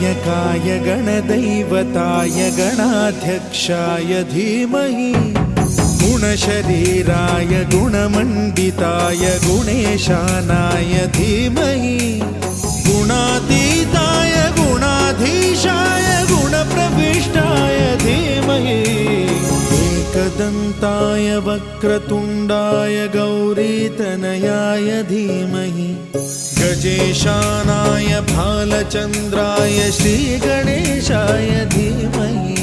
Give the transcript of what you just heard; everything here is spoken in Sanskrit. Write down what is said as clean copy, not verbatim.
गणनायकाय गणदैवताय गणाध्यक्षाय धीमहि गुणशरीराय गुणमण्डिताय गुणेशानाय धीमहि गुणातीताय गुणाधीशाय गुणप्रविष्टाय धीमहि एकदन्ताय वक्रतुण्डाय गौरीतनयाय धीमहि गजेशानाय भालचन्द्राय श्रीगणेशाय धीमहि